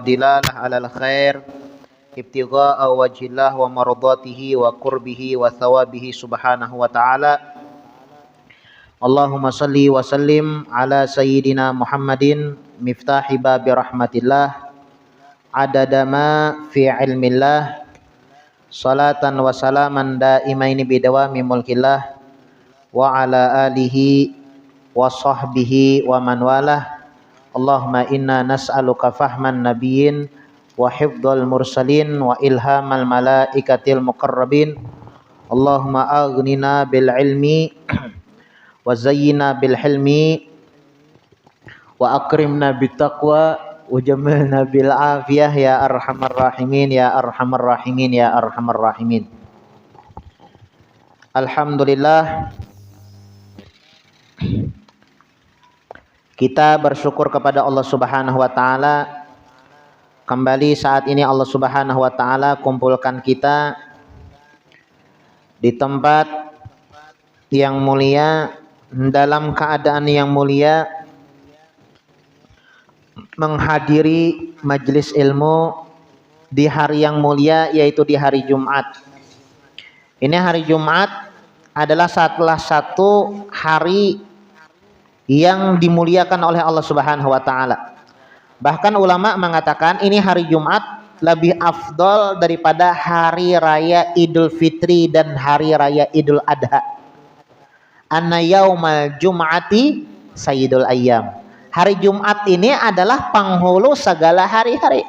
dilalah alal khair ibtigha'a wajhillah wa mardatihi wa qurbihi wa thawabihi subhanahu wa ta'ala. Allahumma salli wa sallim ala sayyidina Muhammadin miftahi babi rahmatillah adada ma fi ilmillah salatan wa salaman daimaini bidawami mulkillah wa ala alihi wa sahbihi wa man walah. Allahumma inna nas'aluka fahman nabiyyin wa hifdzal mursalin wa ilhamal malaikatil muqarrabin. Allahumma aghnina bil ilmi wa zayyina bil hilmi wa akrimna bit taqwa wa jamilna bil afiyah ya arhamar rahimin ya arhamar rahimin ya arhamar rahimin. Alhamdulillah, kita bersyukur kepada Allah Subhanahu wa taala. Kembali saat ini Allah Subhanahu wa taala kumpulkan kita di tempat yang mulia, dalam keadaan yang mulia, menghadiri majelis ilmu di hari yang mulia, yaitu di hari Jumat. Ini hari Jumat adalah salah satu hari yang dimuliakan oleh Allah Subhanahu wa taala. Bahkan ulama mengatakan ini hari Jumat lebih afdol daripada hari raya Idul Fitri dan hari raya Idul Adha. Anna yaumal jum'ati sayyidul ayyam. Hari Jumat ini adalah penghulu segala hari-hari.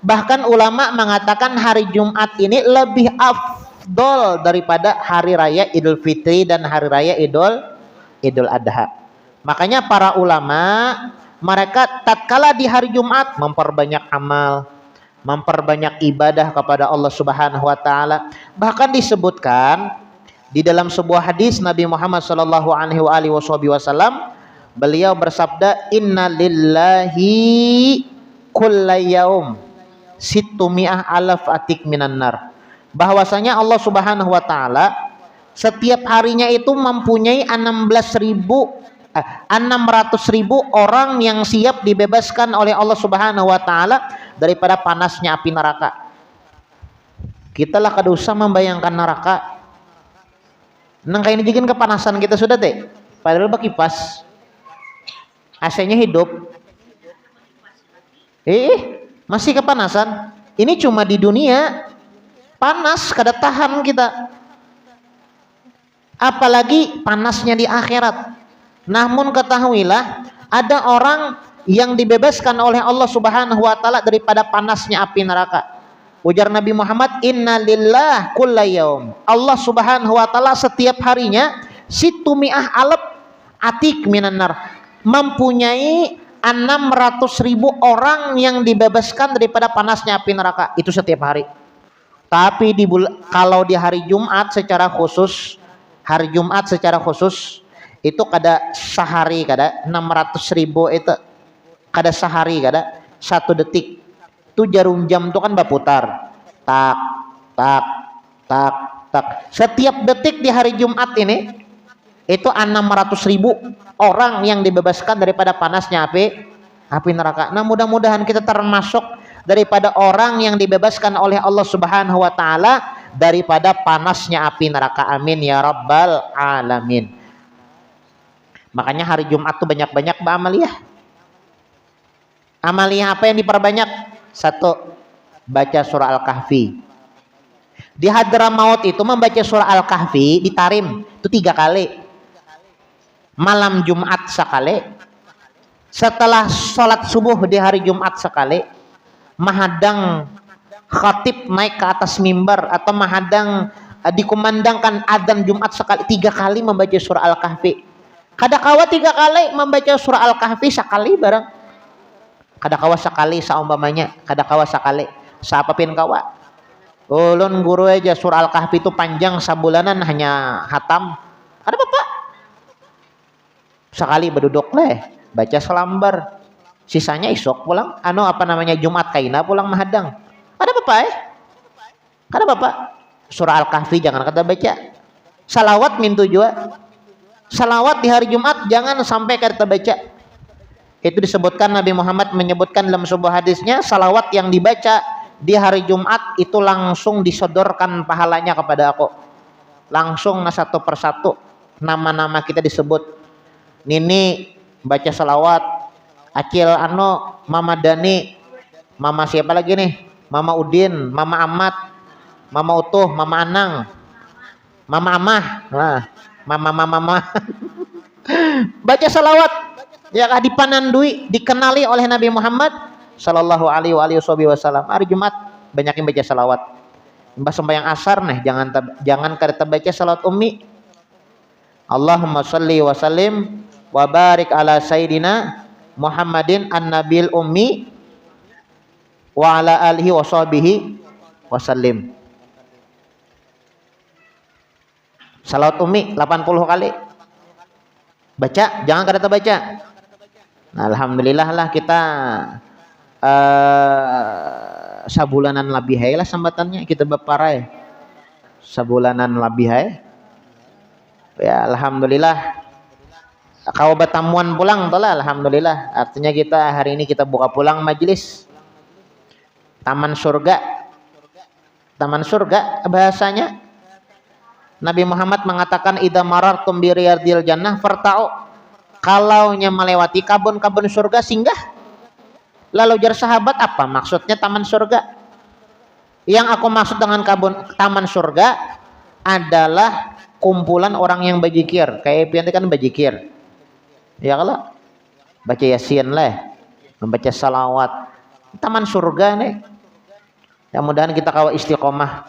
Bahkan ulama mengatakan hari Jumat ini lebih afdol daripada hari raya Idul Fitri dan hari raya Idul Adha. Makanya para ulama mereka tatkala di hari Jumat memperbanyak amal, memperbanyak ibadah kepada Allah Subhanahu wa taala. Bahkan disebutkan di dalam sebuah hadis Nabi Muhammad sallallahu alaihi wasallam, beliau bersabda, "Inna lillahi kullayaum situmi'ah alaf atik minan nar." Bahwasanya Allah Subhanahu wa taala setiap harinya itu mempunyai 600.000 orang yang siap dibebaskan oleh Allah Subhanahu wa taala daripada panasnya api neraka. Kita lah kada usah membayangkan neraka. Nang kayak ini bikin kepanasan kita sudah teh. Padahal berkipas. AC-nya hidup. Masih kepanasan. Ini cuma di dunia panas kada tahan kita. Apalagi panasnya di akhirat. Namun ketahuilah ada orang yang dibebaskan oleh Allah Subhanahu wa taala daripada panasnya api neraka. Ujar Nabi Muhammad, "Inna lillah kullayaum." Allah Subhanahu wa taala setiap harinya situmi'ah alaf atik minan nar, mempunyai 600.000 orang yang dibebaskan daripada panasnya api neraka. Itu setiap hari. Tapi kalau di hari Jumat secara khusus, itu kada sehari, kada 600.000 itu kada sehari, kada 1 detik. Itu jarum jam itu kan berputar, tak tak tak tak. Setiap detik di hari Jumat ini itu 600.000 orang yang dibebaskan daripada panasnya api neraka. Nah, mudah-mudahan kita termasuk daripada orang yang dibebaskan oleh Allah Subhanahu wa taala daripada panasnya api neraka. Amin ya rabbal alamin. Makanya hari Jumat tuh banyak-banyak beramaliyah. Amaliyah apa yang diperbanyak? 1, baca surah Al-Kahfi. Di Hadramaut itu membaca surah Al-Kahfi di Tarim itu 3 kali. Malam Jumat sekali. Setelah sholat subuh di hari Jumat sekali. Mahadang khatib naik ke atas mimbar atau mahadang dikumandangkan adzan Jumat sekali, 3 kali membaca surah Al-Kahfi. Kada kawa 3 kali membaca surah Al-Kahfi sekali barang. Kada kawa sekali saumpamanya, kada kawa sekali. Sapapin kawa. Ulun guru aja surah Al-Kahfi itu panjang sabulanan hanya hatam. Ada apa? Sekali berduduk leh, baca selambar. Sisanya isok pulang. Jumat kaina pulang mahadang. Ada apa? Kada apa? Surah Al-Kahfi jangan kada baca. Salawat min tujuan. Salawat di hari Jumat jangan sampai kita baca. Itu disebutkan Nabi Muhammad menyebutkan dalam sebuah hadisnya, salawat yang dibaca di hari Jumat itu langsung disodorkan pahalanya kepada aku. Langsung satu persatu nama-nama kita disebut. Nini baca salawat, Acil Ano, Mama Dani, Mama siapa lagi nih? Mama Udin, Mama Amat, Mama Utuh, Mama Anang, Mama Amah, nah, Mama. Baca salawat, ya dipanandui, dikenali oleh Nabi Muhammad Sallallahu Alaihi Wasallam. Hari Jumat banyakin baca salawat. Mbah sembahyang asar nih, jangan kada baca salat ummi. Allahumma sholli wa sallim wa barik ala sayyidina Muhammadin an-nabil ummi wa ala alihi wa sahbihi wa sallim. Salat ummi 80 kali. Baca, jangan kada baca. Nah, alhamdulillah lah kita sabulanan lebih hai lah sambatannya kita beparai. Sabulanan lebih hai. Ya alhamdulillah. Kau batamuan pulang tolah alhamdulillah. Artinya kita hari ini kita buka pulang majelis taman surga. Taman surga bahasanya Nabi Muhammad mengatakan idza marartum bi riyadil jannah farta'u. Kalaunya melewati kabun-kabun surga singgah. Lalu jar sahabat, apa maksudnya taman surga? Yang aku maksud dengan taman surga adalah kumpulan orang yang bajikir. Kayak pian kan bajikir. Ya kalau baca Yasin lah, membaca salawat. Taman surga nih. Ya mudah-mudahan kita kawal istiqomah.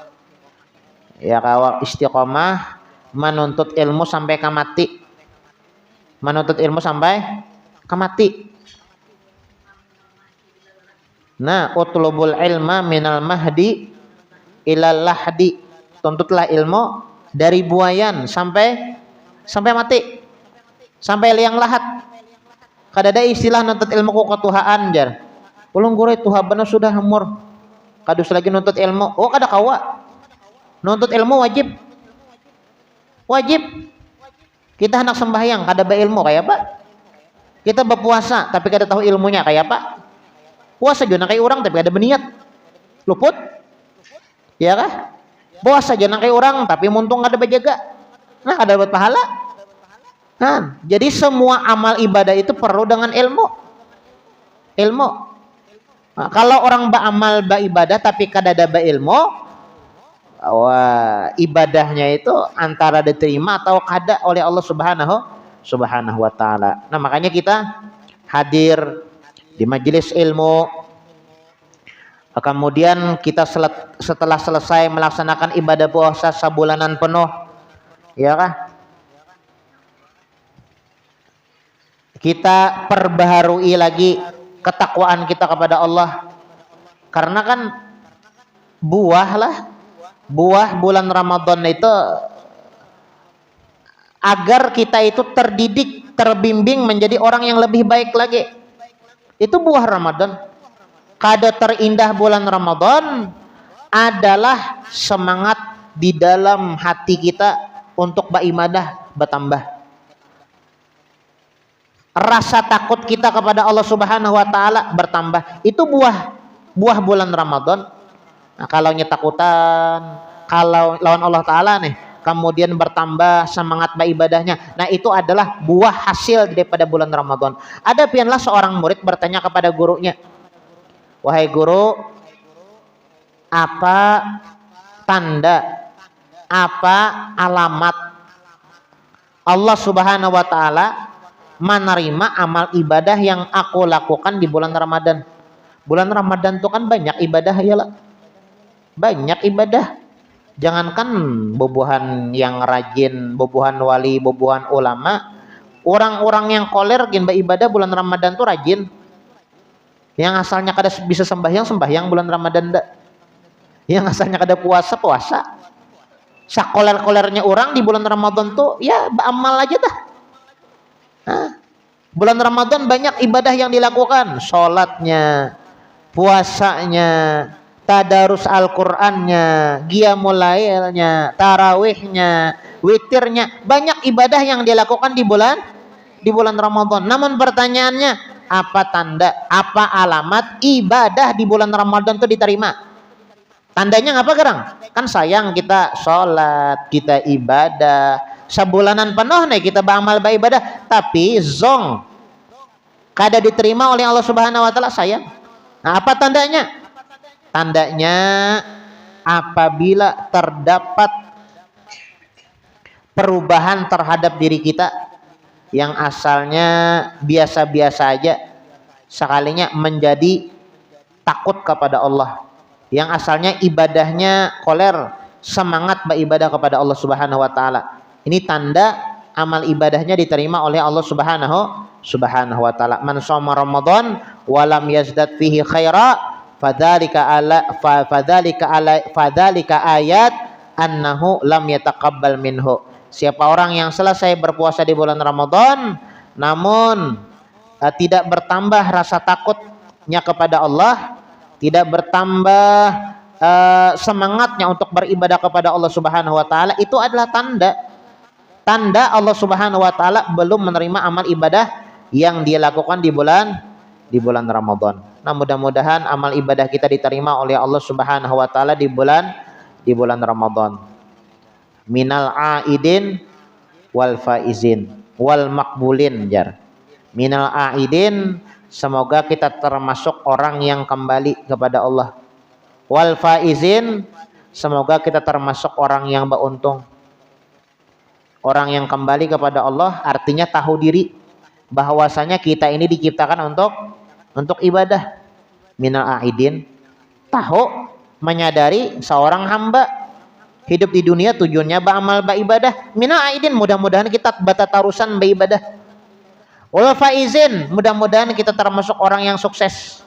Ya kawal istiqomah menuntut ilmu sampai kamati. Menuntut ilmu sampai kamati. Nah, utlubul ilma minal mahdi ilal lahdi. Tuntutlah ilmu dari buayan sampai mati. Sampai liang lahat. Kadada istilah nuntut ilmu ku ketuhaan jar. Ulun gurih tuha bener sudah umur. Kadus lagi nuntut ilmu. Oh kada kawa. Nuntut ilmu wajib. Wajib. Kita hendak sembahyang kada beilmu kayak apa? Kita berpuasa tapi kada tahu ilmunya kayak apa? Puasa aja kayak orang tapi ada berniat luput ya kah? Puasa aja kayak orang tapi muntung ada berjaga, nah ada dapat pahala kan? Jadi semua amal ibadah itu perlu dengan ilmu. Nah, kalau orang beramal beribadah tapi kada ada berilmu, wah ibadahnya itu antara diterima atau kada oleh Allah Subhanahu wa taala. Nah makanya kita hadir di majelis ilmu, kemudian kita setelah selesai melaksanakan ibadah puasa sabulanan penuh, ya kah? Kita perbaharui lagi ketakwaan kita kepada Allah, karena kan buah bulan Ramadan itu agar kita itu terdidik, terbimbing menjadi orang yang lebih baik lagi. Itu buah Ramadan. Kado terindah bulan Ramadan adalah semangat di dalam hati kita untuk beribadah bertambah. Rasa takut kita kepada Allah Subhanahu wa taala bertambah. Itu buah bulan Ramadan. Nah, kalau takutan, kalau lawan Allah taala nih, kemudian bertambah semangat beribadahnya. Nah, itu adalah buah hasil daripada bulan Ramadan. Ada pianlah seorang murid bertanya kepada gurunya, "Wahai guru, apa tanda, apa alamat Allah Subhanahu wa taala menerima amal ibadah yang aku lakukan di bulan Ramadan?" Bulan Ramadan itu kan banyak ibadah ya lah. Banyak ibadah. Jangankan bobohan yang rajin, bobohan wali, bobohan ulama, orang-orang yang koler gin beribadah bulan Ramadan tuh rajin. Yang asalnya kada bisa sembahyang bulan Ramadan dah. Yang asalnya kada puasa. Sakoler-kolernya orang di bulan Ramadan tuh ya beramal aja dah. Nah, bulan Ramadan banyak ibadah yang dilakukan, sholatnya, puasanya, tadarus Al-Qur'annya, qiyamul lailnya, tarawihnya, witirnya, banyak ibadah yang dilakukan di bulan Ramadan. Namun pertanyaannya, apa tanda, apa alamat ibadah di bulan Ramadan itu diterima? Tandanya ngapa gerang? Kan sayang kita sholat, kita ibadah, sebulanan penuh nih kita beramal beribadah, tapi zong kada diterima oleh Allah Subhanahu wa taala, sayang. Nah, apa tandanya? Tandanya apabila terdapat perubahan terhadap diri kita yang asalnya biasa-biasa aja, sekalinya menjadi takut kepada Allah. Yang asalnya ibadahnya koler, semangat beribadah kepada Allah Subhanahu wa taala. Ini tanda amal ibadahnya diterima oleh Allah Subhanahu wa taala. Man shoma Ramadan wa lam yazdad fihi khaira fadzalika ayat annahu lam yataqabbal minhu. Siapa orang yang selesai berpuasa di bulan Ramadan namun tidak bertambah rasa takutnya kepada Allah, tidak bertambah semangatnya untuk beribadah kepada Allah Subhanahu wa taala, itu adalah tanda Allah Subhanahu wa taala belum menerima amal ibadah yang dia lakukan di bulan Ramadan. Nah, mudah-mudahan amal ibadah kita diterima oleh Allah Subhanahu wa taala di bulan Ramadan. Minal aidin wal faizin wal makbulin jar. Minal aidin, semoga kita termasuk orang yang kembali kepada Allah. Wal faizin, semoga kita termasuk orang yang beruntung. Orang yang kembali kepada Allah artinya tahu diri bahwasanya kita ini diciptakan untuk ibadah. Minal aidin, tahu menyadari seorang hamba hidup di dunia tujuannya beramal beribadah. Minal aidin, mudah-mudahan kita batatarusan beribadah. Wal faizin, mudah-mudahan kita termasuk orang yang sukses,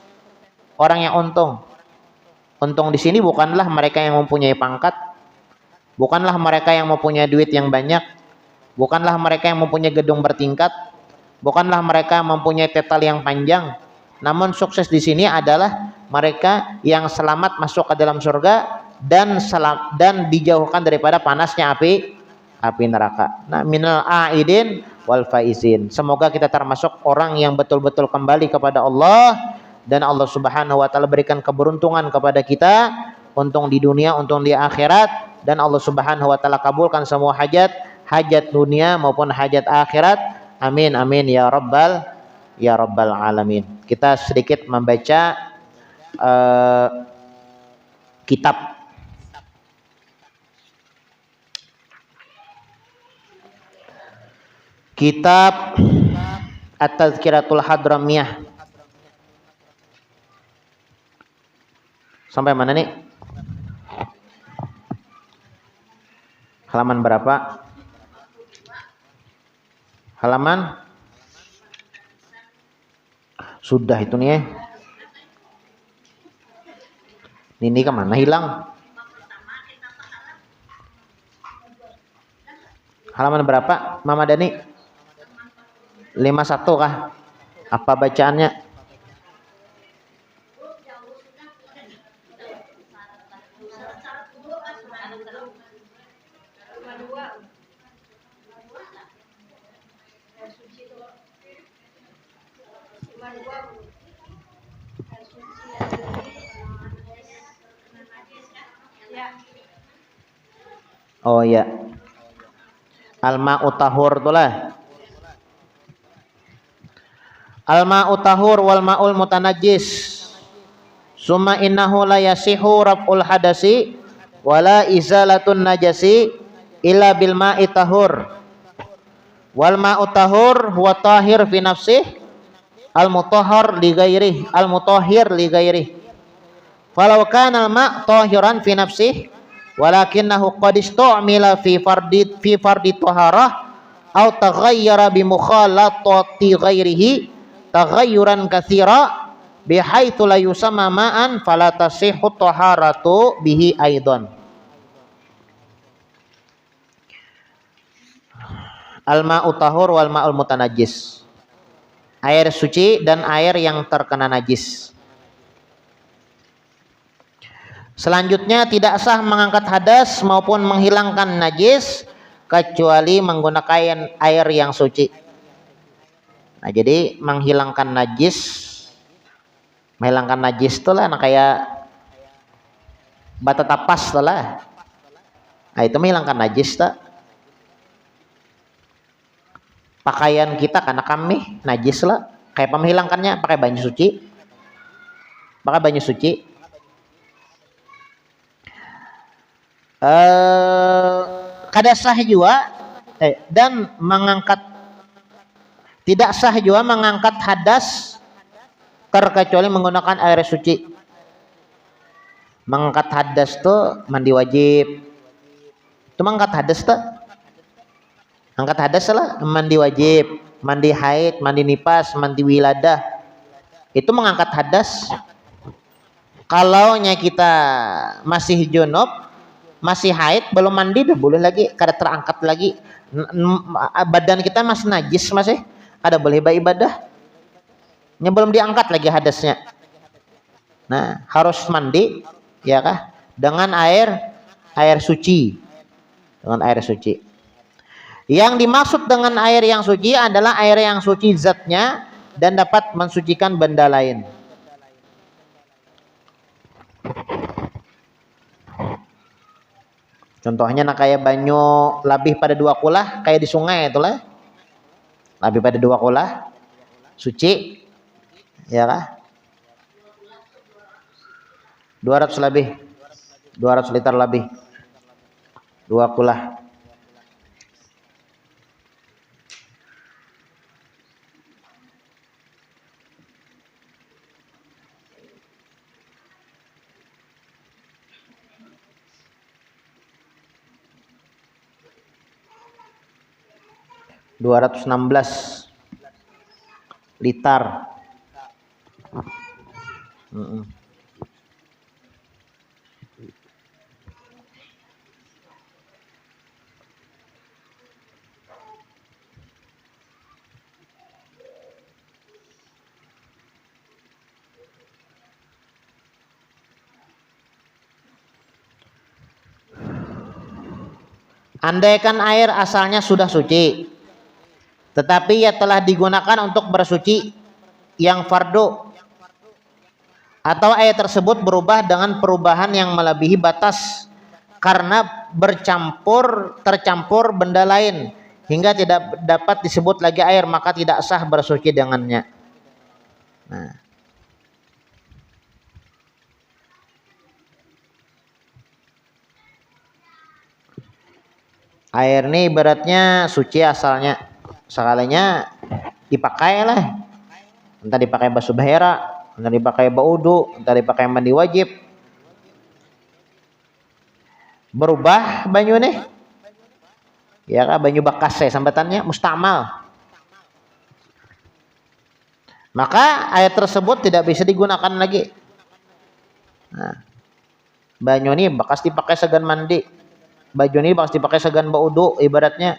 orang yang untung. Untung di sini bukanlah mereka yang mempunyai pangkat, bukanlah mereka yang mempunyai duit yang banyak, bukanlah mereka yang mempunyai gedung bertingkat, bukanlah mereka yang mempunyai tetel yang panjang. Namun sukses di sini adalah mereka yang selamat masuk ke dalam surga dan dijauhkan daripada panasnya api neraka. Nah, minal aidin wal faizin, semoga kita termasuk orang yang betul-betul kembali kepada Allah dan Allah Subhanahu wa taala berikan keberuntungan kepada kita, untung di dunia, untung di akhirat, dan Allah Subhanahu wa taala kabulkan semua hajat dunia maupun hajat akhirat. Amin amin ya rabbal alamin. Kita sedikit membaca kitab At-Tazkiratul Hadramiyah. Sampai mana nih? Halaman berapa? Halaman? Sudah itu nih. Ini kemana hilang? Halaman berapa, Mama Dani? 51 kah? Apa bacaannya? Oh ya, al-ma'u tahur itulah. Al-ma'u tahur wal ma'ul mutanajjis. Summa innahu la yasihu raf'ul hadasi wala izalatun najasi illa bil ma'i tahur. Wal ma'u tahur huwa tahir fi nafsih al-mutahhar li ghairihi al-mutahhir li ghairihi. Falau kana al-ma' tahiran fi nafsih walakinnahu qad istu'mila fi fardi taharah aw taghayyara bi mukhalatati ghairihi taghayyuran katsira bihaitsu la yusamma ma'an fala tasihhu taharatu bihi aidan. Al-ma'u tahur wal ma'ul mutanajjis, air suci dan air yang terkena najis. Selanjutnya tidak sah mengangkat hadas maupun menghilangkan najis kecuali menggunakan air yang suci. Nah, jadi menghilangkan najis itu lah, nah kayak bata tapas tuh lah. Nah, itu menghilangkan najis tak. Pakaian kita karena kami najis lah. Kayak menghilangkannya pakai banyu suci. Pakai banyu suci. Kada sah juga dan mengangkat, tidak sah juga mengangkat hadas terkecuali menggunakan air suci. Mengangkat hadas tuh mandi wajib. Itu mengangkat hadas tuh. Angkat hadas lah, mandi wajib, mandi haid, mandi nipas, mandi wiladah. Itu mengangkat hadas. Kalau kita masih junub, masih haid, belum mandi udah boleh lagi, kada terangkat lagi. Badan kita masih najis masih, kada boleh beribadah. Nya belum diangkat lagi hadasnya. Nah, harus mandi, ya kah? Dengan air suci. Dengan air suci. Yang dimaksud dengan air yang suci adalah air yang suci zatnya dan dapat mensucikan benda lain. Contohnya nah kayak banyu labih pada 2 kulah kayak di sungai itulah. Labih pada 2 kulah suci. Ya kah? 200 lebih. 200 liter lebih. 2 kulah. (216 liter). Andaikan air asalnya sudah suci, tetapi ia telah digunakan untuk bersuci yang fardu, atau air tersebut berubah dengan perubahan yang melebihi batas karena tercampur benda lain hingga tidak dapat disebut lagi air, maka tidak sah bersuci dengannya. Nah, air ini ibaratnya suci asalnya, sekalinya dipakai lah, entah dipakai basuh bahera, entah dipakai baudu, entah dipakai mandi wajib. Berubah banyu nih, ya kan, banyu bekas sambatannya mustamal, maka air tersebut tidak bisa digunakan lagi. Nah, banyu ini bekas dipakai segan mandi, baju ini bekas dipakai segan baudu, ibaratnya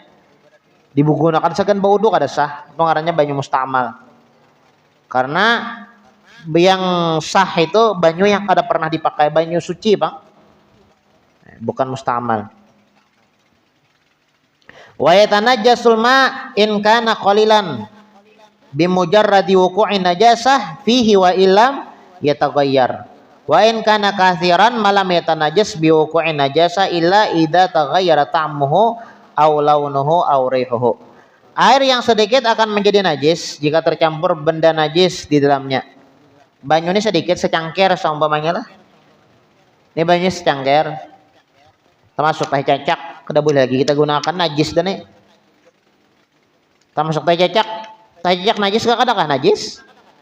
digunakan segan baudu kada sah, itu ngarannya banyu mustamal. Karena yang sah itu banyu yang kada pernah dipakai, banyu suci bang, bukan mustamal. Wa yatanajjasul ma in kana qalilan bimujarradi wuqu'in najasah fihi wa illam yataghayyar. Wa in kana katsiran malam yatanajjas bi wuqu'in najasah illa idza taghayyara ta'muhu aw launuhu aw rihuhu. Air yang sedikit akan menjadi najis jika tercampur benda najis di dalamnya. Banyu ini sedikit, secangkir seumpamanya lah. Ini banyu secangkir, termasuk teh cacak, kada boleh lagi kita gunakan, najis dan nih. Termasuk teh cacak najis gak, kadakah najis?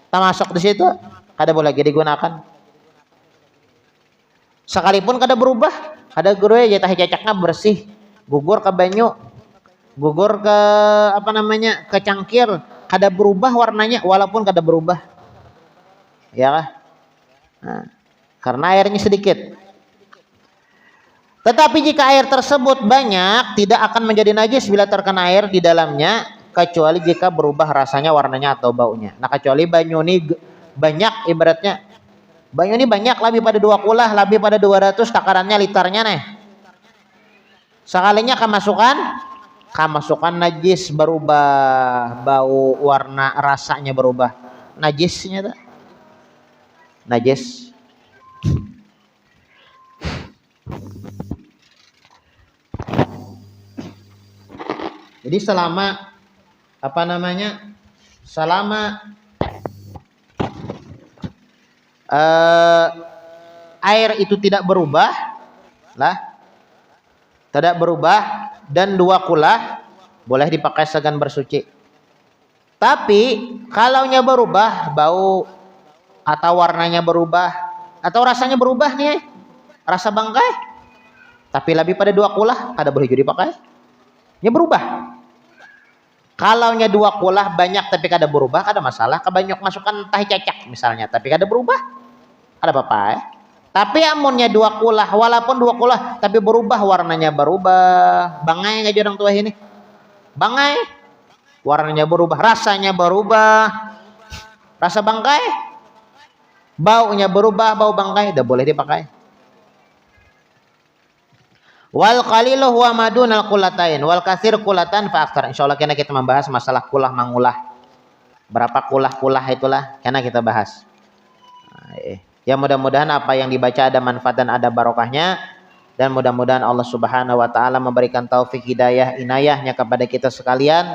Termasuk di situ, kada boleh lagi digunakan. Sekalipun kada berubah, kada guru ya teh cacaknya bersih, gugur ke banyu, gugur ke ke cangkir, kada berubah warnanya walaupun kada berubah, ya kah? Nah, karena airnya sedikit. Tetapi jika air tersebut banyak, tidak akan menjadi najis bila terkena air di dalamnya, kecuali jika berubah rasanya, warnanya atau baunya. Nah, kecuali banyu ini banyak, ibaratnya banyu ini banyak, lebih pada 2 kulah, lebih pada 200 takarannya liternya nih. Sekalinya kemasukan Kemasukan najis berubah, bau, warna, rasanya berubah. Najisnya tak? Najis. Jadi selama apa namanya? Selama air itu tidak berubah lah, tidak berubah dan dua kulah, boleh dipakai segan bersuci. Tapi kalaunya berubah, bau atau warnanya berubah atau rasanya berubah nih, rasa bangkai, tapi lebih pada dua kulah, kada boleh juga dipakai. Ya berubah. Kalaunya dua kulah banyak tapi kada berubah, kada masalah. Kebanyak masukkan tahi cacak misalnya, tapi kada berubah, ada apa-apa ya. Tapi amunnya dua kulah, walaupun dua kulah tapi berubah, warnanya berubah, bangai aja orang tua ini, bangai, warnanya berubah, rasanya berubah, rasa bangkai, baunya berubah, bau bangkai, tidak boleh dipakai. Wal qalilu huwa madunal qulatain wal katsir qulatan fa aktsar. Insyaallah kena kita membahas masalah kulah mangulah. Berapa kulah-kulah itulah kena kita bahas. Ya mudah-mudahan apa yang dibaca ada manfaat dan ada barokahnya, dan mudah-mudahan Allah Subhanahu wa taala memberikan taufik hidayah inayahnya kepada kita sekalian.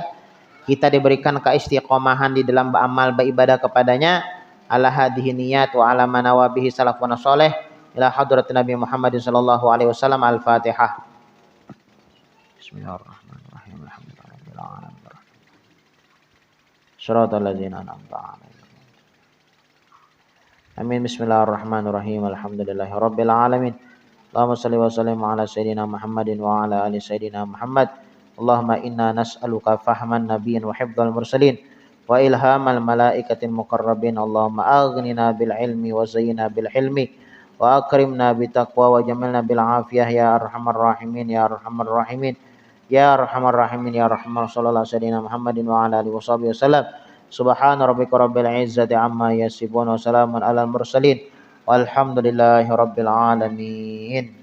Kita diberikan keistiqomahan di dalam beramal beribadah kepadanya ala hadhihi niyat wa ala manawabihi salafun salih ila hadrat Nabi Muhammad sallallahu alaihi wasallam. Al-Fatihah. Bismillahirrahmanirrahim. Alhamdulillahirabbil alamin. Shiratal ladzina an'amta 'alaihim. Amin. Bismillahirrahmanirrahim. Alhamdulillahirabbil alamin. Allahumma shalli wa sallim ala sayidina Muhammadin wa ala ali sayidina Muhammad. Allahumma inna nas'aluka fahman nabiyyin wa hifdzal mursalin wa ilhamal malaikatil muqarrabin. Allahumma aghnina bil ilmi wa zayyina bil hilmi wa akrimna bitaqwa wa jamalna bil afiyah ya arhamar rahimin ya arhamar rahimin ya arhamar rahimin ya arhamar sallallahu sayyidina Muhammadin wa ala alihi washabihi wasallam. Subhana rabbika rabbil izzati amma yasifun wa salamun alal mursalin walhamdulillahi rabbil alamin.